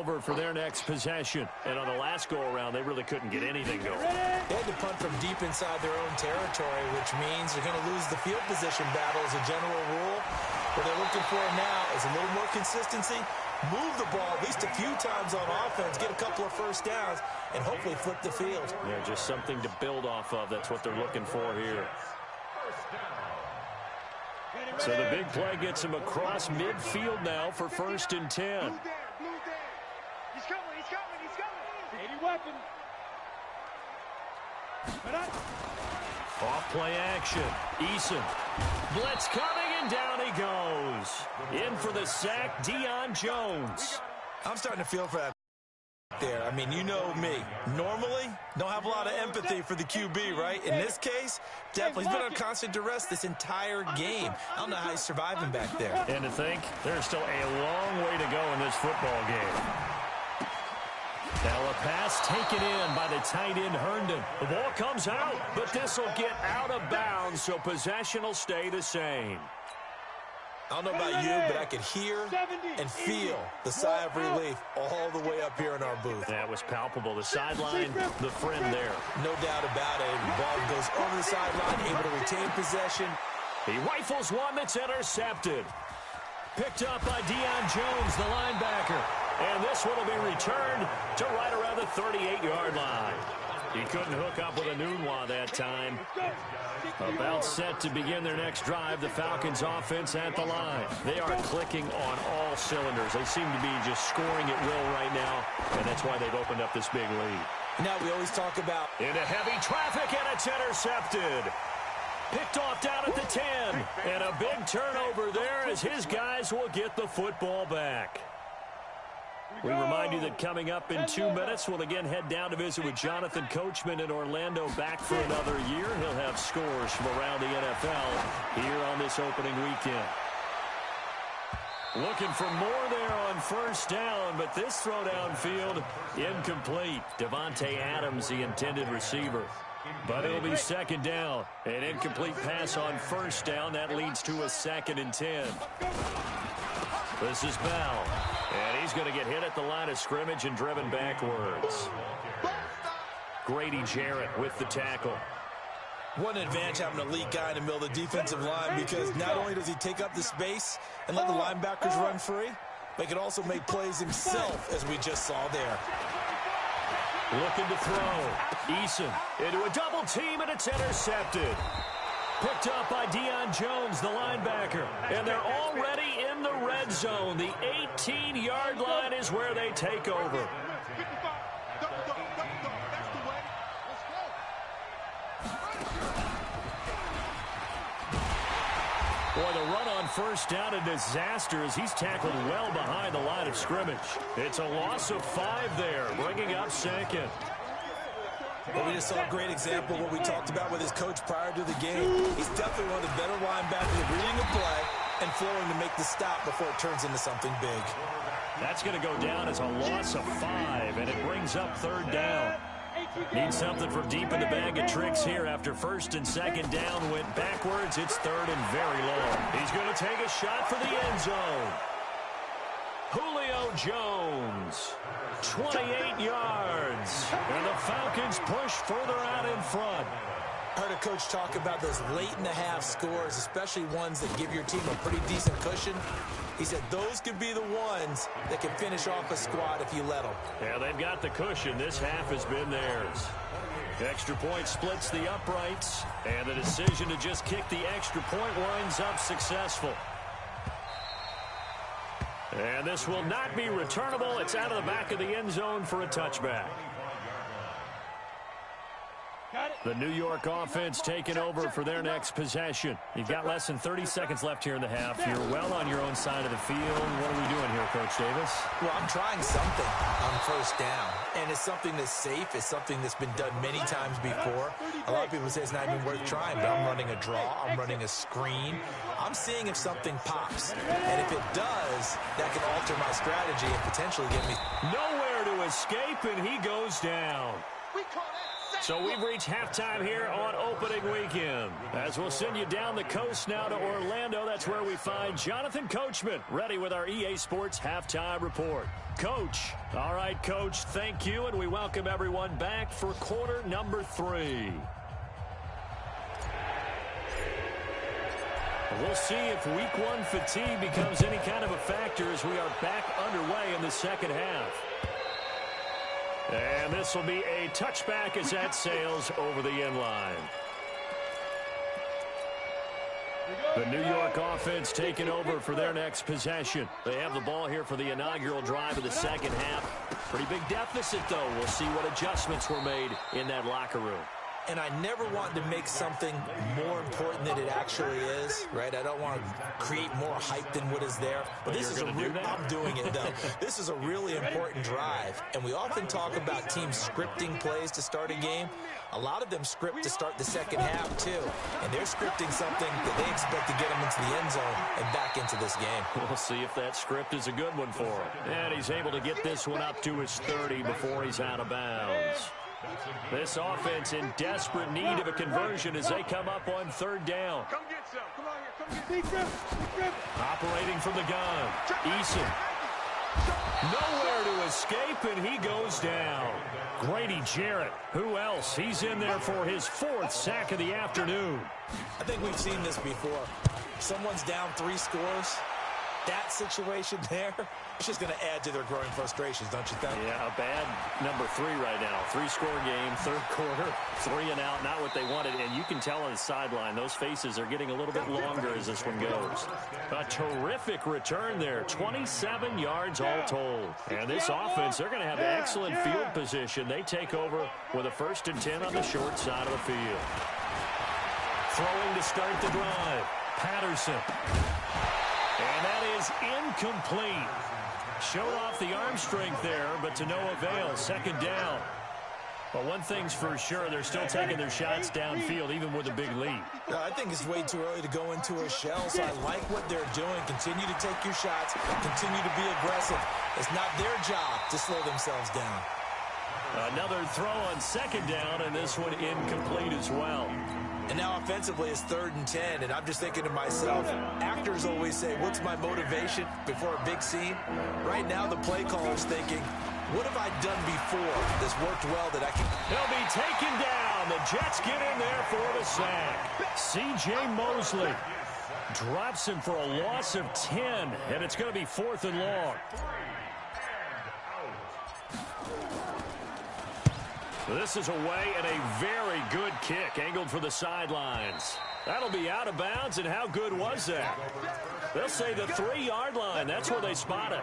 over for their next possession. And on the last go-around, they really couldn't get anything going. They had to punt from deep inside their own territory, which means they're going to lose the field position battle as a general rule. What they're looking for now is a little more consistency, move the ball at least a few times on offense, get a couple of first downs, and hopefully flip the field. Yeah, just something to build off of. That's what they're looking for here. So the big play gets him across midfield now for 1st and 10. He's coming. 80 weapon. Off play action. Eason. Blitz coming, and down he goes. In for the sack, Deion Jones. I'm starting to feel for that there. I mean, you know me. Normally, don't have a lot of empathy for the QB, right? In this case, definitely. He's been on constant duress this entire game. I don't know how he's surviving back there. And to think, there's still a long way to go in this football game. Now a pass taken in by the tight end Herndon. The ball comes out, but this will get out of bounds, so possession will stay the same. I don't know about you, but I could hear and feel the sigh of relief all the way up here in our booth. That was palpable. The sideline, the friend there. No doubt about it. The ball goes over the sideline, able to retain possession. He rifles one that's intercepted. Picked up by Deion Jones, the linebacker. And this one will be returned to right around the 38-yard line. He couldn't hook up with a Nunwa that time. About set to begin their next drive, the Falcons offense at the line. They are clicking on all cylinders. They seem to be just scoring at will right now, and that's why they've opened up this big lead. Now we always talk about into heavy traffic, and it's intercepted. Picked off down at the 10, and a big turnover there as his guys will get the football back. We remind you that coming up in 2 minutes, we'll again head down to visit with Jonathan Coachman in Orlando, back for another year. He'll have scores from around the NFL here on this opening weekend. Looking for more there on 1st down, but this throw downfield incomplete. Devontae Adams, the intended receiver. But it'll be 2nd down. An incomplete pass on 1st down. That leads to a 2nd and 10. This is Bell. And he's going to get hit at the line of scrimmage and driven backwards. Grady Jarrett with the tackle. One advantage having an elite guy in the middle of the defensive line, because not only does he take up the space and let the linebackers run free, but he can also make plays himself, as we just saw there. Looking to throw. Eason into a double team, and it's intercepted. Picked up by Deion Jones, the linebacker. And they're already in the red zone. The 18-yard line is where they take over. Boy, the run on 1st down, a disaster as he's tackled well behind the line of scrimmage. It's a loss of 5 there, bringing up 2nd. Well, we just saw a great example of what we talked about with his coach prior to the game. He's definitely one of the better linebackers at reading a play and flowing to make the stop before it turns into something big. That's going to go down as a loss of 5, and it brings up 3rd down. Need something from deep in the bag of tricks here after 1st and 2nd down went backwards. It's 3rd and very long. He's going to take a shot for the end zone. Julio Jones, 28 yards, and the Falcons push further out in front. I heard a coach talk about those late-in-the-half scores, especially ones that give your team a pretty decent cushion. He said those could be the ones that can finish off a squad if you let them. Yeah, they've got the cushion. This half has been theirs. Extra point splits the uprights, and the decision to just kick the extra point winds up successful. And this will not be returnable. It's out of the back of the end zone for a touchback. The New York offense taking over for their next possession. You've got less than 30 seconds left here in the half. You're well on your own side of the field. What are we doing here, Coach Davis? Well, I'm trying something on 1st down. And it's something that's safe. It's something that's been done many times before. A lot of people say it's not even worth trying, but I'm running a draw. I'm running a screen. I'm seeing if something pops. And if it does, that can alter my strategy and potentially get me nowhere to escape, and he goes down. So we've reached halftime here on opening weekend. As we'll send you down the coast now to Orlando, that's where we find Jonathan Coachman ready with our EA Sports halftime report. Coach. All right, Coach, thank you, and we welcome everyone back for quarter number 3. We'll see if week 1 fatigue becomes any kind of a factor as we are back underway in the second half. And this will be a touchback as that sails over the end line. The New York offense taking over for their next possession. They have the ball here for the inaugural drive of the second half. Pretty big deficit, though. We'll see what adjustments were made in that locker room. And I never want to make something more important than it actually is, right? I don't want to create more hype than what is there. But this is I'm doing it, though. This is a really important drive. And we often talk about teams scripting plays to start a game. A lot of them script to start the second half, too. And they're scripting something that they expect to get them into the end zone and back into this game. We'll see if that script is a good one for him. And he's able to get this one up to his 30 before he's out of bounds. This offense in desperate need of a conversion as they come up on third down. Come get some. Come on here. Come get Operating from the gun. Eason. Nowhere to escape, and he goes down. Grady Jarrett. Who else? He's in there for his 4th sack of the afternoon. I think we've seen this before. Someone's down 3 scores. That situation there, it's just going to add to their growing frustrations, don't you think? Yeah, a bad number 3 right now. 3-score game, third quarter, 3 and out, not what they wanted. And you can tell on the sideline, those faces are getting a little bit longer as this one goes. A terrific return there, 27 yards all told. And this offense, they're going to have excellent field position. They take over with a 1st and 10 on the short side of the field. Throwing to start the drive, Patterson. And that is incomplete. Showed off the arm strength there, but to no avail. 2nd down. But one thing's for sure, they're still taking their shots downfield, even with a big lead. I think it's way too early to go into a shell, so I like what they're doing. Continue to take your shots. Continue to be aggressive. It's not their job to slow themselves down. Another throw on 2nd down, and this one incomplete as well. And now offensively it's 3rd and 10, and I'm just thinking to myself, actors always say, what's my motivation before a big scene? Right now the play caller's thinking, what have I done before that's worked well that I can... He'll be taken down. The Jets get in there for the sack. C.J. Mosley drops him for a loss of 10, and it's going to be 4th and long. This is away and a very good kick angled for the sidelines. That'll be out of bounds, and how good was that? They'll say the 3-yard line. That's where they spot it.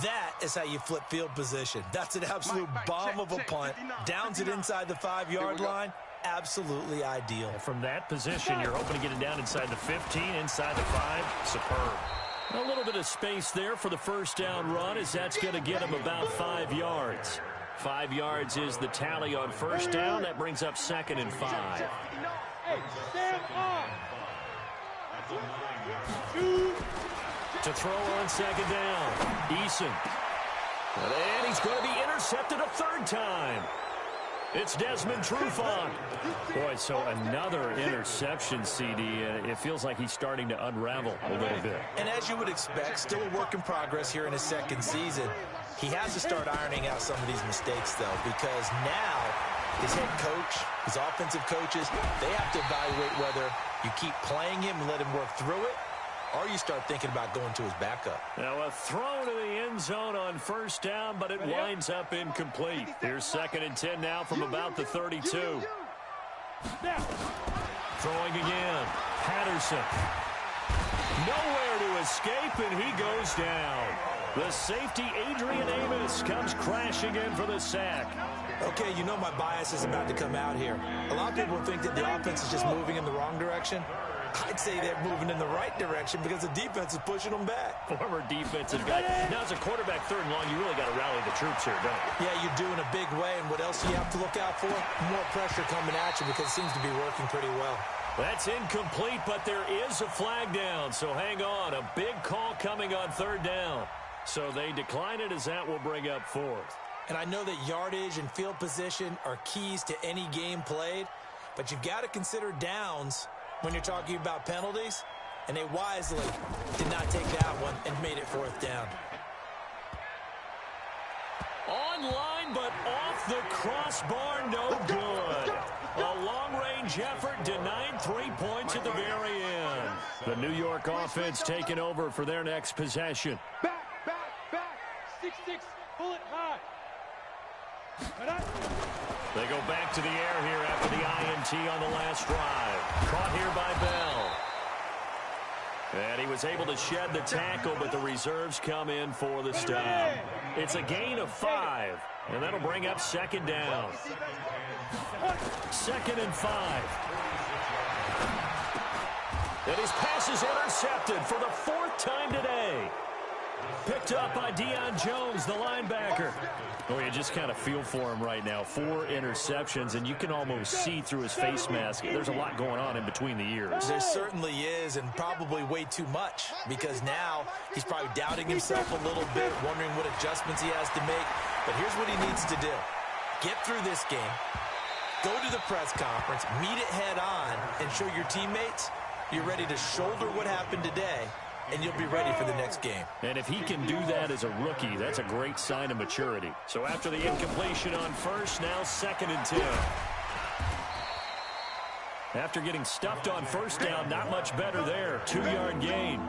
That is how you flip field position. That's an absolute bomb of a punt. Downs it inside the 5-yard line. Absolutely ideal. From that position, you're hoping to get it down inside the 15, inside the 5. Superb. A little bit of space there for the 1st down run, as that's going to get him about 5 yards. 5 yards is the tally on 1st down. That brings up 2nd and 5. Hey, stand up. To throw on 2nd down, Eason. And he's going to be intercepted a 3rd time. It's Desmond Trufant. Boy, so another interception, CD. It feels like he's starting to unravel a little bit. And as you would expect, still a work in progress here in his 2nd season. He has to start ironing out some of these mistakes, though, because now his head coach, his offensive coaches, they have to evaluate whether you keep playing him and let him work through it, or you start thinking about going to his backup. Now a throw to the end zone on 1st down, but it winds up incomplete. Here's 2nd and 10 now from about the 32. Throwing again. Patterson. Nowhere to escape, and he goes down. The safety, Adrian Amos, comes crashing in for the sack. Okay, you know my bias is about to come out here. A lot of people think that the offense is just moving in the wrong direction. I'd say they're moving in the right direction because the defense is pushing them back. Former defensive guy. Now, as a quarterback 3rd and long, you really got to rally the troops here, don't you? Yeah, you do in a big way. And what else do you have to look out for? More pressure coming at you because it seems to be working pretty well. That's incomplete, but there is a flag down, so hang on. A big call coming on 3rd down. So they decline it as that will bring up 4th. And I know that yardage and field position are keys to any game played, but you've got to consider downs when you're talking about penalties, and they wisely did not take that one and made it 4th down. Online, but off the crossbar, no good. A long-range effort denied 3 points at the very end. The New York offense taking over for their next possession. Back. 6-6, pull it high. They go back to the air here after the INT on the last drive. Caught here by Bell. And he was able to shed the tackle, but the reserves come in for the stop. It's a gain of 5, and that'll bring up 2nd down. 2nd and 5. And his pass is intercepted for the 4th time today. Picked up by Deion Jones, the linebacker. Oh, you just kind of feel for him right now. 4 interceptions, and you can almost see through his face mask. There's a lot going on in between the ears. There certainly is, and probably way too much, because now he's probably doubting himself a little bit, wondering what adjustments he has to make. But here's what he needs to do. Get through this game, go to the press conference, meet it head on, and show your teammates you're ready to shoulder what happened today, and you'll be ready for the next game. And if he can do that as a rookie, that's a great sign of maturity. So after the incompletion on 1st, now 2nd and 10. After getting stuffed on 1st down, not much better there. 2-yard gain.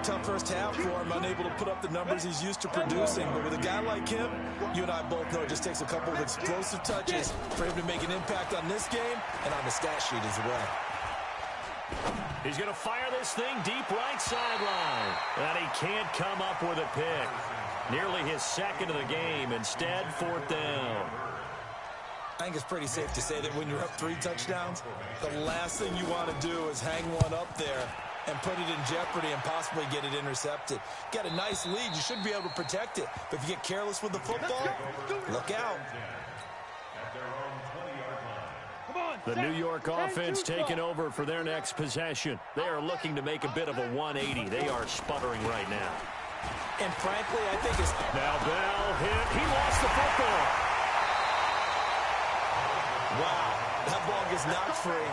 Tough first half for him, unable to put up the numbers he's used to producing. But with a guy like him, you and I both know it just takes a couple of explosive touches for him to make an impact on this game and on the stat sheet as well. He's going to fire this thing deep right sideline. And he can't come up with a pick. Nearly his 2nd of the game. Instead, 4th down. I think it's pretty safe to say that when you're up 3 touchdowns, the last thing you want to do is hang one up there and put it in jeopardy and possibly get it intercepted. Got a nice lead. You should be able to protect it. But if you get careless with the football, look out. The New York offense taking over for their next possession. They are looking to make a bit of a 180. They are sputtering right now. And frankly, I think it's... Now Bell hit. He lost the football. Wow, that ball gets knocked free,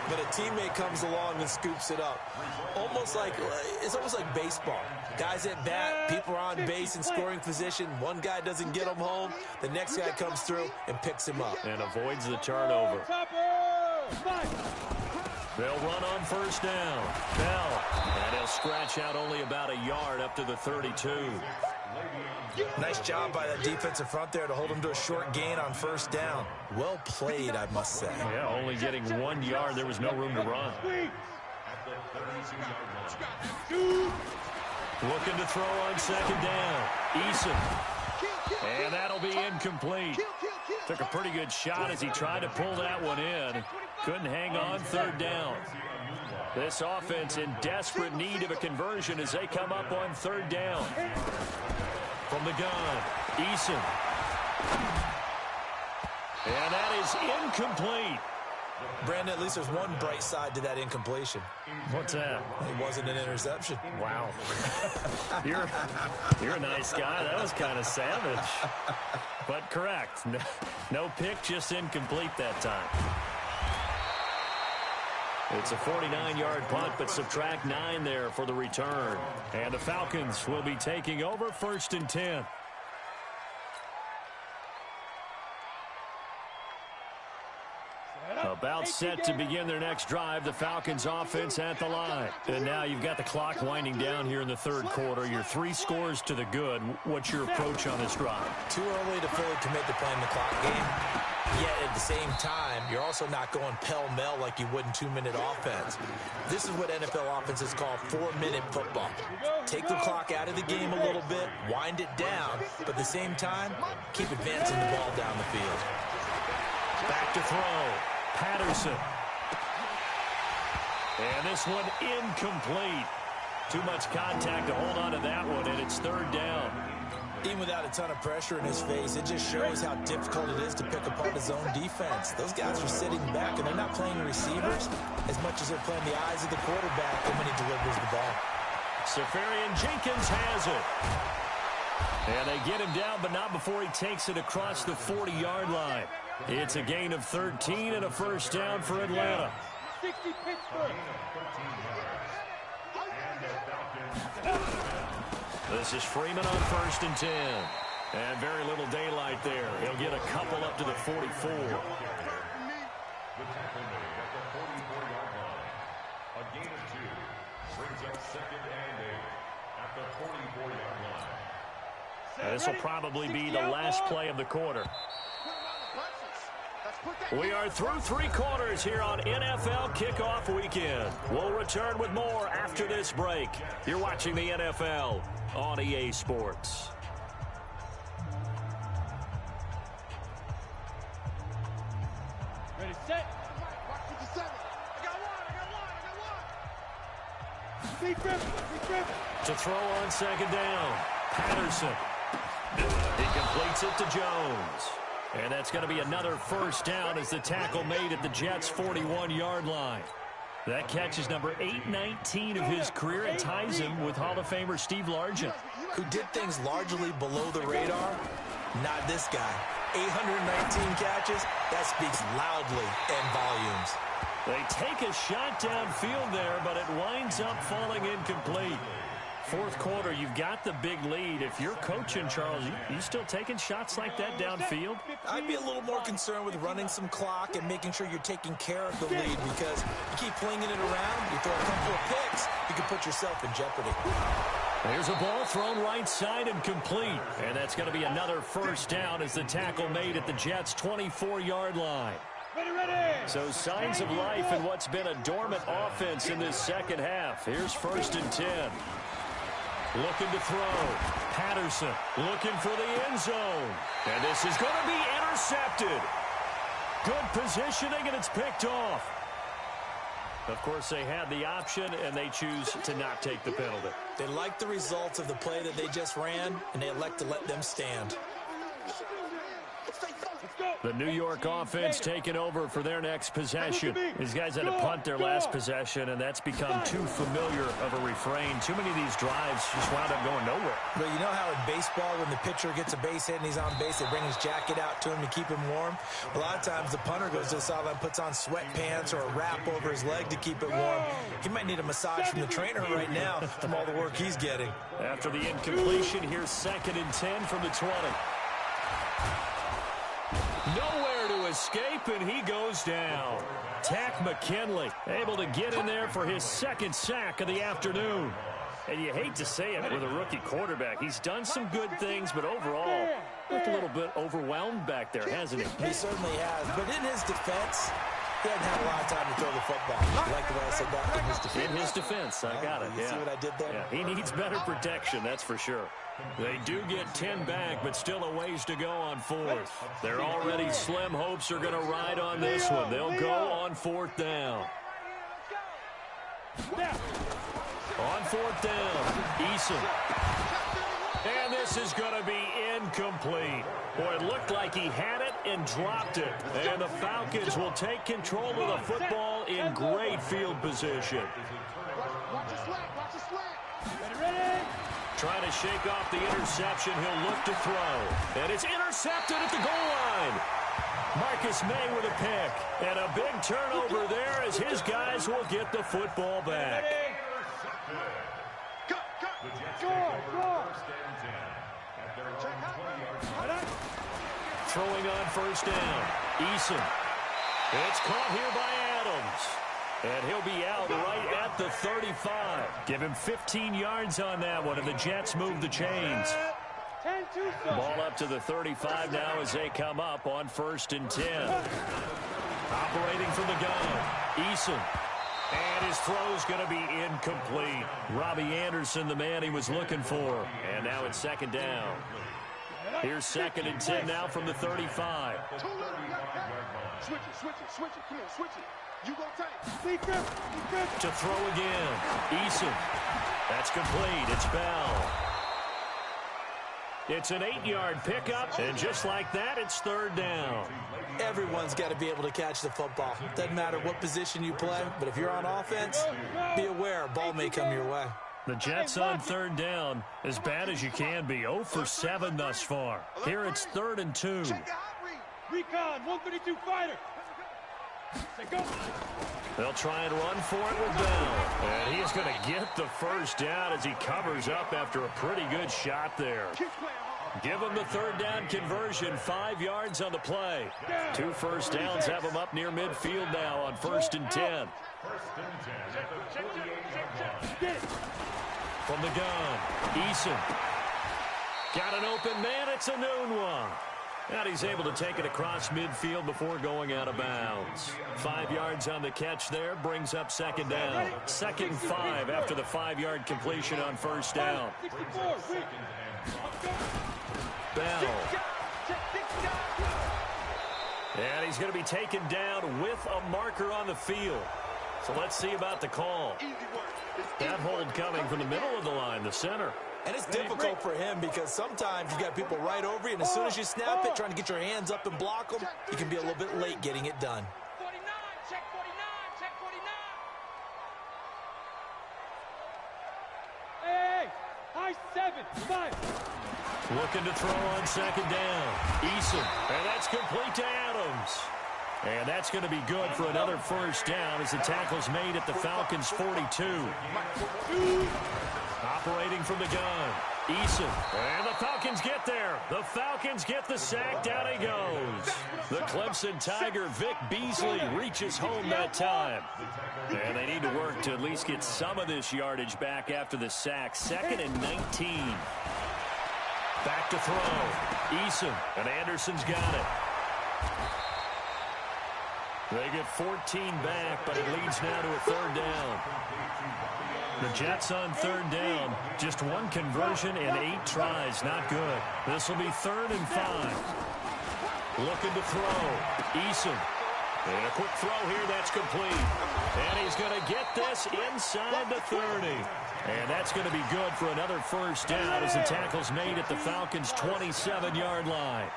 but a teammate comes along and scoops it up. It's almost like baseball. Guys at bat, people are on base in scoring position. One guy doesn't get him home. The next guy comes through and picks him up. And avoids the turnover. They'll run on 1st down. Bell. And he'll scratch out only about a yard up to the 32. Nice job by that defensive front there to hold him to a short gain on 1st down. Well played, I must say. Yeah, only getting 1 yard. There was no room to run. Looking to throw on 2nd down. Eason. And that'll be incomplete. Took a pretty good shot as he tried to pull that one in. Couldn't hang on 3rd down. This offense in desperate need of a conversion as they come up on 3rd down. From the gun, Eason. And that is incomplete. Brandon, at least there's one bright side to that incompletion. What's that? It wasn't an interception. Wow. You're a nice guy. That was kind of savage. But correct. No pick, just incomplete that time. It's a 49-yard punt, but subtract 9 there for the return. And the Falcons will be taking over 1st and 10. About set to begin their next drive, the Falcons offense at the line. And now you've got the clock winding down here in the 3rd quarter. You're 3 scores to the good. What's your approach on this drive? Too early to fully commit to playing the clock game. Yet at the same time, you're also not going pell-mell like you would in 2-minute offense. This is what NFL offenses call 4-minute football. Take the clock out of the game a little bit, wind it down, but at the same time, keep advancing the ball down the field. Back to throw. Patterson. And this one incomplete. Too much contact to hold on to that one, and it's 3rd down. Even without a ton of pressure in his face, it just shows how difficult it is to pick apart his own defense. Those guys are sitting back, and they're not playing receivers as much as they're playing the eyes of the quarterback when he delivers the ball. Safarian Jenkins has it. And they get him down, but not before he takes it across the 40-yard line. It's a gain of 13 and a first down for Atlanta. 60 Pittsburgh. This is Freeman on 1st and 10. And very little daylight there. He'll get a couple up to the 44. This will probably be the last play of the quarter. We are through 3 quarters here on NFL Kickoff Weekend. We'll return with more after this break. You're watching the NFL on EA Sports. Ready, set. To throw on 2nd down, Patterson. He completes it to Jones. And that's going to be another first down as the tackle made at the Jets' 41-yard line. That catch is number 819 of his career. It ties him with Hall of Famer Steve Largent, who did things largely below the radar. Not this guy. 819 catches. That speaks loudly in volumes. They take a shot downfield there, but it winds up falling incomplete. 4th quarter, you've got the big lead. If you're coaching, Charles, you still taking shots like that downfield? I'd be a little more concerned with running some clock and making sure you're taking care of the lead, because you keep flinging it around, you throw a couple of picks, you can put yourself in jeopardy. There's a ball thrown right side and complete. And that's going to be another first down as the tackle made at the Jets' 24-yard line. So signs of life in what's been a dormant offense in this second half. Here's 1st and 10. Looking to throw. Patterson looking for the end zone. And this is going to be intercepted. Good positioning, and it's picked off. Of course, they had the option, and they choose to not take the penalty. They like the results of the play that they just ran, and they elect to let them stand. The New York offense taking over for their next possession. These guys had to punt their last possession, and that's become too familiar of a refrain. Too many of these drives just wound up going nowhere. But you know how in baseball, when the pitcher gets a base hit and he's on base, they bring his jacket out to him to keep him warm? A lot of times the punter goes to the sideline, puts on sweatpants or a wrap over his leg to keep it warm. He might need a massage from the trainer right now from all the work he's getting. After the incompletion, here's 2nd and 10 from the 20. Nowhere to escape, and he goes down. Tack McKinley able to get in there for his 2nd sack of the afternoon. And you hate to say it with a rookie quarterback. He's done some good things, but overall, looked a little bit overwhelmed back there, hasn't he? He certainly has. But in his defense, he hasn't had a lot of time to throw the football. I like the way I said that, in his defense. In his defense, I got it, You see what I did there? Yeah, he needs better protection, that's for sure. They do get 10 back, but still a ways to go on 4th. Their already slim hopes are going to ride on this one. They'll go on 4th down. On 4th down, Eason. And this is going to be incomplete. Boy, it looked like he had it and dropped it. And the Falcons will take control of the football in great field position. Trying to shake off the interception. He'll look to throw. And it's intercepted at the goal line. Marcus May with a pick. And a big turnover there as his guys will get the football back. Throwing on 1st down. Eason. It's caught here by Adams. And he'll be out right at the 35. Give him 15 yards on that one, and the Jets move the chains. Ball up to the 35 now as they come up on 1st and 10. Operating from the gun, Eason. And his throw's going to be incomplete. Robbie Anderson, the man he was looking for. And now it's 2nd down. Here's 2nd and 10 now from the 35. Switch it. Come on, switch it. You go take. To throw again. Eason. That's complete. It's Bell. It's an 8-yard pickup, and just like that, it's 3rd down. Everyone's got to be able to catch the football. Doesn't matter what position you play, but if you're on offense, be aware a ball may come your way. The Jets on third down, as bad as you can be. 0 for 7 thus far. Here it's 3rd and 2. Recon, 132 fighter. Say go. They'll try and run for it with Bell. And he is going to get the first down as he covers up after a pretty good shot there. Give him the 3rd down conversion, 5 yards on the play. 2 first downs have him up near midfield now on 1st and 10. From the gun, Eason. Got an open man, it's a noon one. And he's able to take it across midfield before going out of bounds. 5 yards on the catch there, brings up 2nd down. 2nd and 5 after the 5-yard completion on 1st down. Bell. And he's going to be taken down with a marker on the field. So let's see about the call. That hold coming from the middle of the line, the center. And it's difficult for him because sometimes you got people right over you, and as soon as you snap it, trying to get your hands up and block them, you can be a little bit late getting it done. 49, check 49, check 49. Hey, high 7, 5. Looking to throw on 2nd down. Eason, and that's complete to Adams. And that's going to be good for another 1st down as the tackle's made at the Falcons' 42. Operating from the gun, Eason, and the Falcons get there. The Falcons get the sack, down he goes. The Clemson Tiger, Vic Beasley, reaches home that time. And they need to work to at least get some of this yardage back after the sack. 2nd and 19. Back to throw, Eason, and Anderson's got it. They get 14 back, but it leads now to a 3rd down. The Jets on 3rd down. Just 1 conversion and 8 tries. Not good. This will be 3rd and 5. Looking to throw. Eason. And a quick throw here. That's complete. And he's going to get this inside the 30. And that's going to be good for another 1st down as the tackle's made at the Falcons' 27-yard line.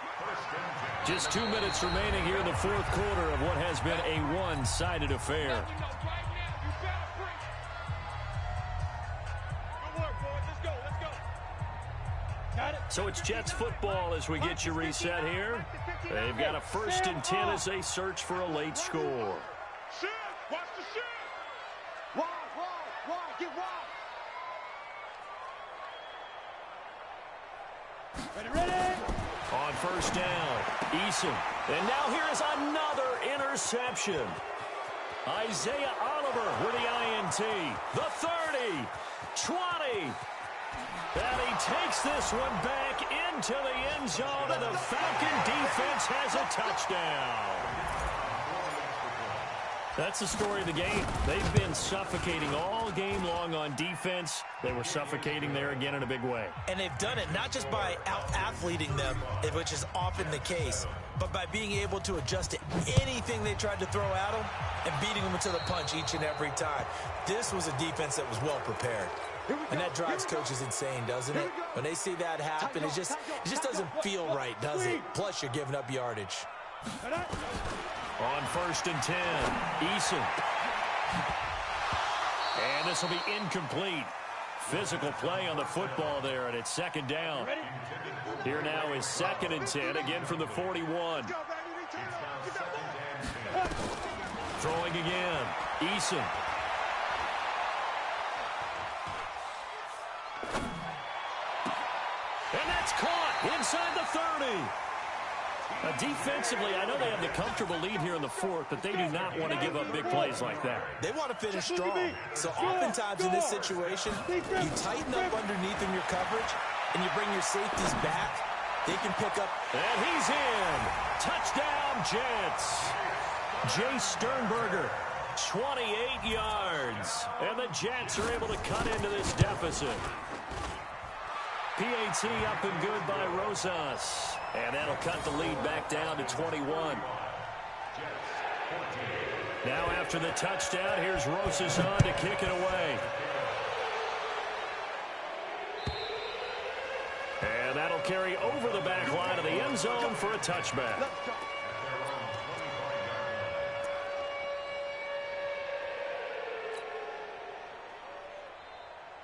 Just 2 minutes remaining here in the 4th quarter of what has been a one-sided affair. So it's Jets football as we get you reset here. They've got a 1st and 10 as they search for a late score. Watch the shit. Wide, get wide. Ready. On 1st down, Eason. And now here is another interception. Isaiah Oliver with the INT. The 30, 20. And he takes this one back into the end zone, and the Falcon defense has a touchdown. That's the story of the game. They've been suffocating all game long on defense. They were suffocating there again in a big way. And they've done it not just by out-athleting them, which is often the case, but by being able to adjust to anything they tried to throw at them and beating them to the punch each and every time. This was a defense that was well prepared. And that drives coaches insane, doesn't it? When they see that happen, it just doesn't feel right, does it? Plus, you're giving up yardage. On 1st and 10, Eason. And this will be incomplete. Physical play on the football there, and it's 2nd down. Here now is 2nd and 10, again from the 41. Throwing again, Eason. And that's caught inside the 30. Defensively, I know they have the comfortable lead here in the 4th, but they do not want to give up big plays like that. They want to finish strong. So oftentimes in this situation, you tighten up underneath in your coverage, and you bring your safeties back. They can pick up. And he's in. Touchdown, Jets. Jay Sternberger, 28 yards. And the Jets are able to cut into this deficit. PAT up and good by Rosas. And that'll cut the lead back down to 21. Now after the touchdown, here's Rosas on to kick it away. And that'll carry over the back line of the end zone for a touchback.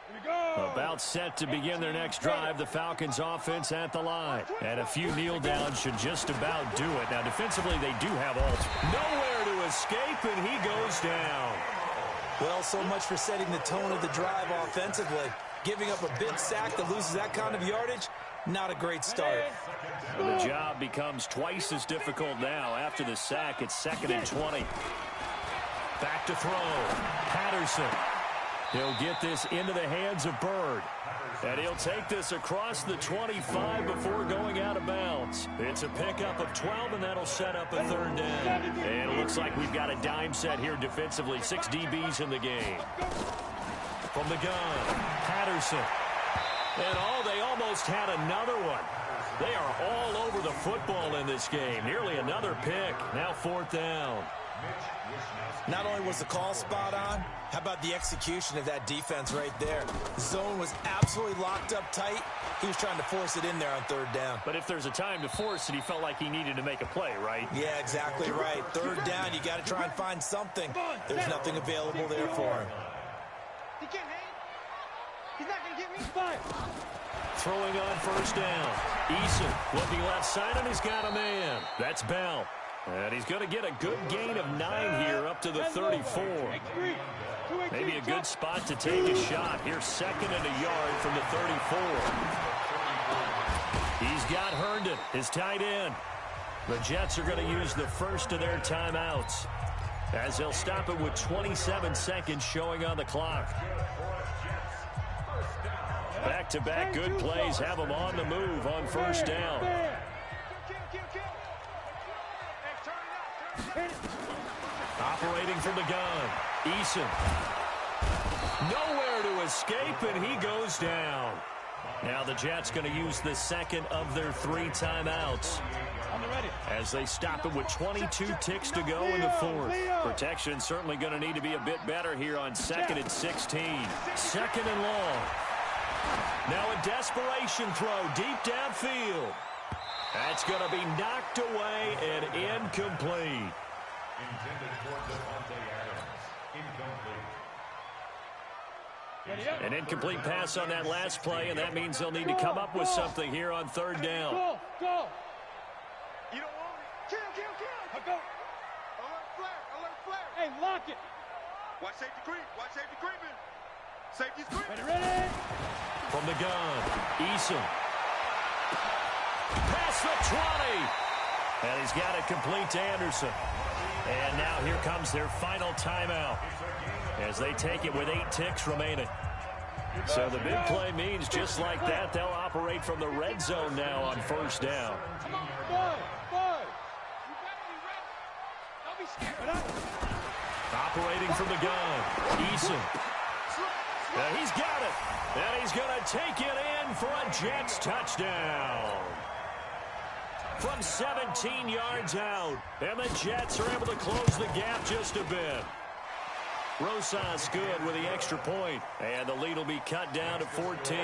Here we go. About set to begin their next drive, the Falcons offense at the line. And a few kneel downs should just about do it. Now defensively they do have all. Nowhere to escape, and he goes down. Well, so much for setting the tone of the drive offensively. Giving up a big sack that loses that kind of yardage, not a great start. And the job becomes twice as difficult now. After the sack, it's 2nd and 20. Back to throw. Patterson. He'll get this into the hands of Bird. And he'll take this across the 25 before going out of bounds. It's a pickup of 12, and that'll set up a 3rd down. And it looks like we've got a dime set here defensively. 6 DBs in the game. From the gun, Patterson. And they almost had another one. They are all over the football in this game. Nearly another pick. Now 4th down. Not only was the call spot on, how about the execution of that defense right there? The zone was absolutely locked up tight. He was trying to force it in there on 3rd down. But if there's a time to force it, he felt like he needed to make a play, right? Yeah, exactly right. 3rd down, you got to try and find something. There's nothing available there for him. He can't hang. He's not going to get me. Fine. Throwing on 1st down. Eason looking left side, and he's got a man. That's Bell. And he's going to get a good gain of 9 here up to the 34. Maybe a good spot to take a shot. Here's 2nd and a yard from the 34. He's got Herndon, his tight end. The Jets are going to use the first of their timeouts, as they'll stop it with 27 seconds showing on the clock. Back-to-back good plays have them on the move on 1st down. Operating from the gun, Eason. Nowhere to escape, and he goes down. Now the Jets going to use the 2nd of their 3 timeouts, as they stop it with 22 ticks to go in the 4th. Protection certainly going to need to be a bit better here on 2nd and 16. 2nd and long. Now a desperation throw deep downfield. That's going to be knocked away and incomplete. An incomplete pass on that last play, and that means they'll need to come up with something here on 3rd down. Go. You don't want it. Kill. Go. Alert flag. Hey, lock it. Watch safety creeping. Safety's creeping. Ready. From the gun, Eason. Past the 20. And he's got it complete to Anderson. And now here comes their final timeout, as they take it with 8 ticks remaining. So the big play means just like that, they'll operate from the red zone now on 1st down. Come on, boy. You better be ready. Don't be scared. Operating from the gun, Eason. And he's got it. And he's going to take it in for a Jets touchdown. From 17 yards out. And the Jets are able to close the gap just a bit. Rosas good with the extra point. And the lead will be cut down to 14.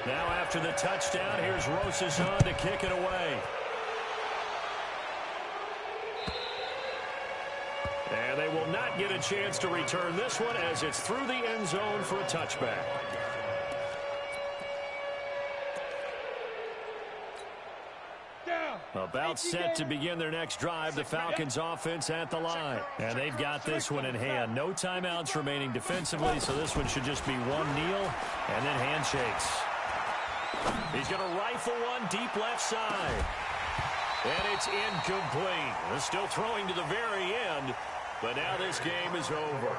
Now after the touchdown, here's Rosas on to kick it away. And they will not get a chance to return this one, as it's through the end zone for a touchback. About set to begin their next drive, the Falcons offense at the line. And they've got this one in hand. No timeouts remaining defensively, so this one should just be one kneel and then handshakes. He's going to rifle one deep left side. And it's incomplete. They're still throwing to the very end, but now this game is over.